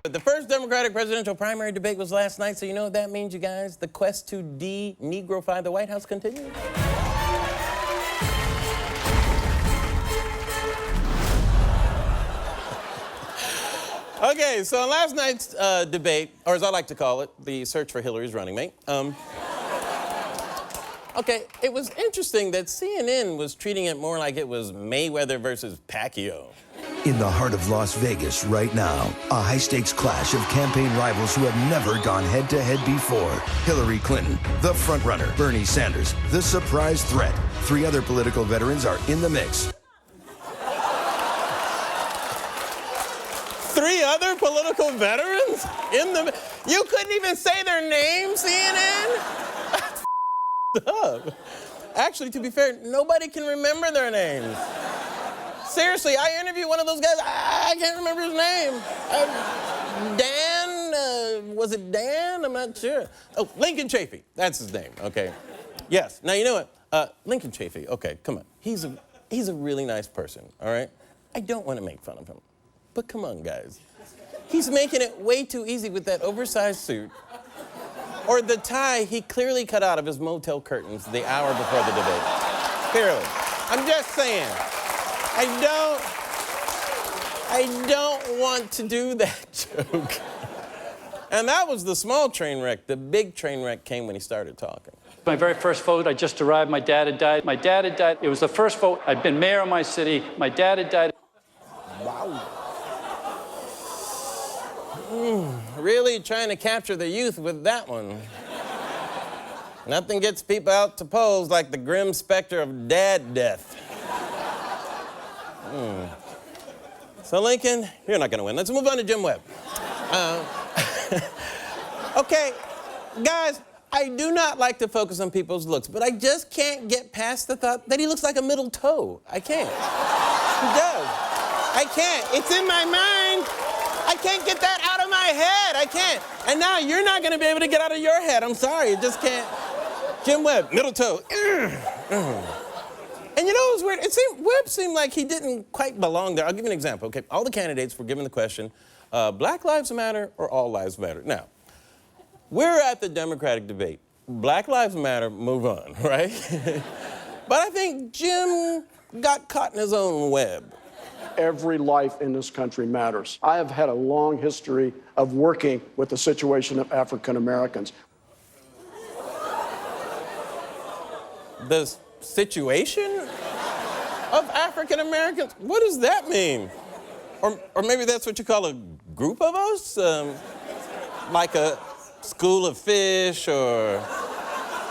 The first Democratic presidential primary debate was last night, so you know what that means, you guys? The quest to de-Negrofy the White House continues. Okay, so in last night's debate, or as I like to call it, the search for Hillary's running mate, okay, it was interesting that CNN was treating it more like it was Mayweather versus Pacquiao. In the heart of Las Vegas right now, a high-stakes clash of campaign rivals who have never gone head-to-head before. Hillary Clinton, the frontrunner, Bernie Sanders, the surprise threat. 3 other political veterans are in the mix. 3 other political veterans in the... You couldn't even say their names, CNN? That's up. Actually, to be fair, nobody can remember their names. Seriously, I interviewed one of those guys. I can't remember his name. Dan, was it Dan? I'm not sure. Oh, Lincoln Chafee. That's his name, okay. Yes. Now, you know what? Lincoln Chafee, okay, come on. He's a really nice person, all right? I don't want to make fun of him. But come on, guys. He's making it way too easy with that oversized suit or the tie he clearly cut out of his motel curtains the hour before the debate. Clearly. I'm just saying. I don't want to do that joke. And that was the small train wreck. The big train wreck came when he started talking. My very first vote, I just arrived. My dad had died. My dad had died. It was the first vote. I'd been mayor of my city. My dad had died. Wow. Really trying to capture the youth with that one. Nothing gets people out to polls like the grim specter of dad death. So, Lincoln, you're not going to win. Let's move on to Jim Webb. Okay, guys, I do not like to focus on people's looks, but I just can't get past the thought that he looks like a middle toe. I can't. He does. I can't. It's in my mind. I can't get that out of my head. I can't. And now you're not going to be able to get out of your head. I'm sorry. It just can't. Jim Webb, middle toe. And you know what was weird? Webb seemed like he didn't quite belong there. I'll give you an example, okay? All the candidates were given the question, Black Lives Matter or All Lives Matter? Now, we're at the Democratic debate. Black Lives Matter, move on, right? But I think Jim got caught in his own web. Every life in this country matters. I have had a long history of working with the situation of African Americans. The situation of African Americans? What does that mean? Or maybe that's what you call a group of us? Like a school of fish or,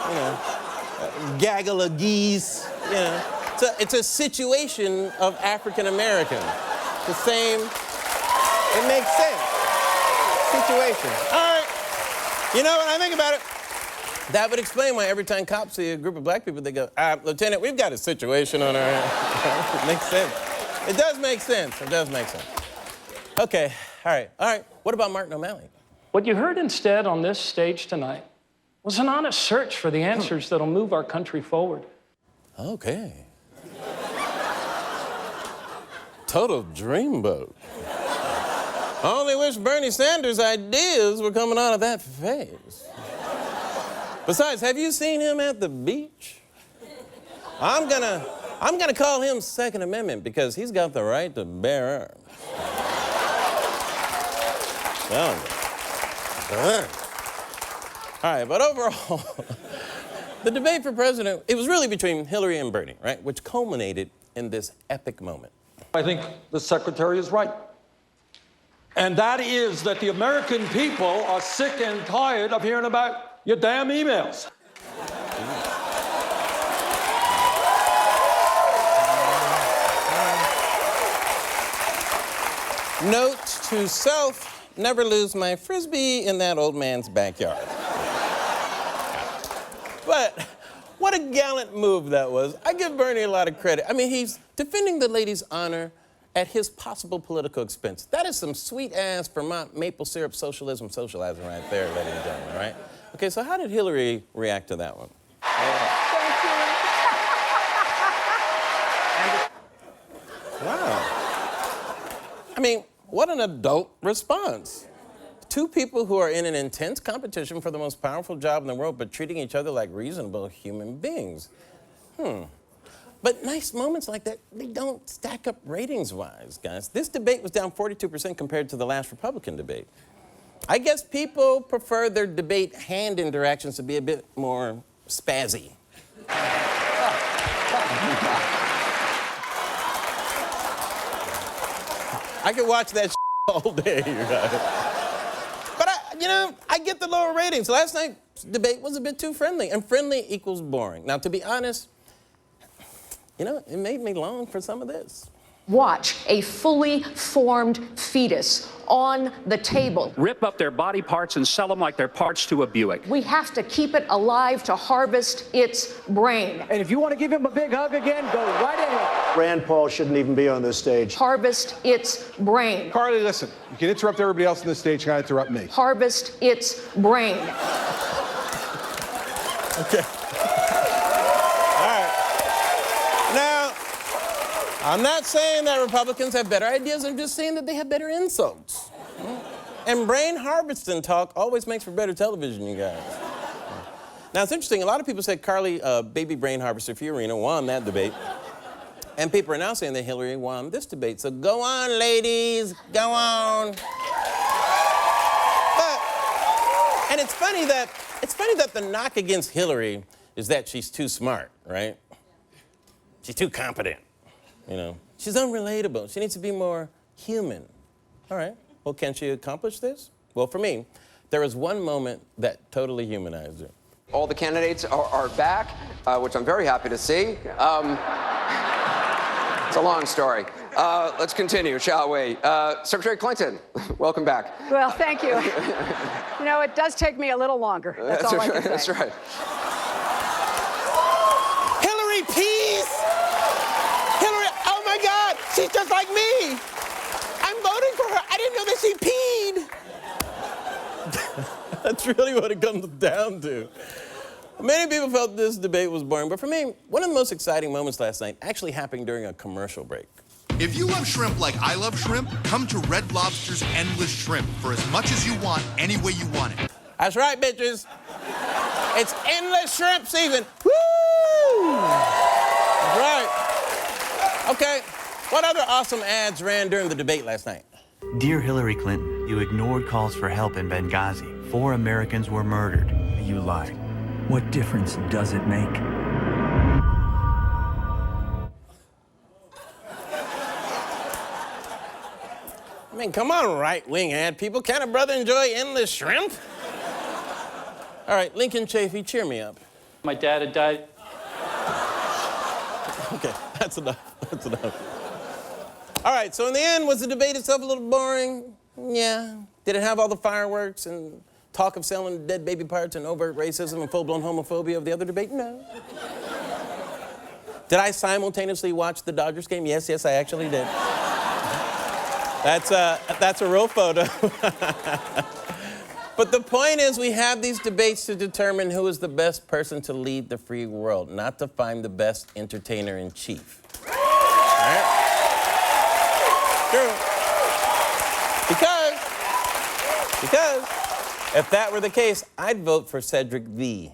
you know, a gaggle of geese, you know. It's a situation of African Americans. The same, it makes sense. Situation. All right. You know, when I think about it, that would explain why every time cops see a group of black people, they go, Lieutenant, we've got a situation on our hands. It makes sense. It does make sense. It does make sense. Okay, all right. What about Martin O'Malley? What you heard instead on this stage tonight was an honest search for the answers that'll move our country forward. Okay. Total dreamboat. I only wish Bernie Sanders' ideas were coming out of that face. Besides, have you seen him at the beach? I'm gonna call him Second Amendment because he's got the right to bear arms. All right, but overall, the debate for president, it was really between Hillary and Bernie, right? Which culminated in this epic moment. I think the secretary is right. And that is that the American people are sick and tired of hearing about your damn emails. Note to self, never lose my Frisbee in that old man's backyard. But what a gallant move that was. I give Bernie a lot of credit. I mean, he's defending the lady's honor at his possible political expense. That is some sweet-ass Vermont maple syrup socializing right there, ladies and gentlemen, right? Okay, so how did Hillary react to that one? Wow. I mean, what an adult response. Two people who are in an intense competition for the most powerful job in the world, but treating each other like reasonable human beings. But nice moments like that, they don't stack up ratings-wise, guys. This debate was down 42% compared to the last Republican debate. I guess people prefer their debate hand interactions to be a bit more spazzy. I could watch that all day, you guys. But I get the lower ratings. Last night's debate was a bit too friendly, and friendly equals boring. Now, to be honest, it made me long for some of this. Watch a fully formed fetus on the table. Rip up their body parts and sell them like they're parts to a Buick. We have to keep it alive to harvest its brain. And if you want to give him a big hug again, go right ahead. Rand Paul shouldn't even be on this stage. Harvest its brain. Carly, listen, you can interrupt everybody else on the stage, you gotta interrupt me. Harvest its brain. Okay. Now, I'm not saying that Republicans have better ideas. I'm just saying that they have better insults. And brain harvesting talk always makes for better television, you guys. Now, it's interesting. A lot of people said Carly, baby brain harvester Fiorina, won that debate. And people are now saying that Hillary won this debate. So go on, ladies. Go on. And it's funny that the knock against Hillary is that she's too smart, right? She's too competent, She's unrelatable. She needs to be more human. All right. Well, can she accomplish this? Well, for me, there was one moment that totally humanized her. All the candidates are back, which I'm very happy to see. It's a long story. Let's continue, shall we? Secretary Clinton, welcome back. Well, thank you. It does take me a little longer. That's all I can say. That's right. Hillary, peace! Hillary, oh my God, she's just like me. I'm voting for her. I didn't know that she peed. That's really what it comes down to. Many people felt this debate was boring, but for me, one of the most exciting moments last night actually happened during a commercial break. If you love shrimp like I love shrimp, come to Red Lobster's Endless Shrimp for as much as you want, any way you want it. That's right, bitches. It's endless shrimp season. Woo! That's right. Okay, what other awesome ads ran during the debate last night? Dear Hillary Clinton, you ignored calls for help in Benghazi. 4 Americans were murdered. You lied. What difference does it make? I mean, come on, right-wing ad people. Can't a brother enjoy endless shrimp? All right, Lincoln Chafee, cheer me up. My dad had died. Okay, that's enough. That's enough. All right, so in the end, was the debate itself a little boring? Yeah. Did it have all the fireworks and talk of selling dead baby parts and overt racism and full-blown homophobia of the other debate? No. Did I simultaneously watch the Dodgers game? Yes, I actually did. That's a real photo. But the point is, we have these debates to determine who is the best person to lead the free world, not to find the best entertainer-in-chief. All right? True. Because if that were the case, I'd vote for Cedric V.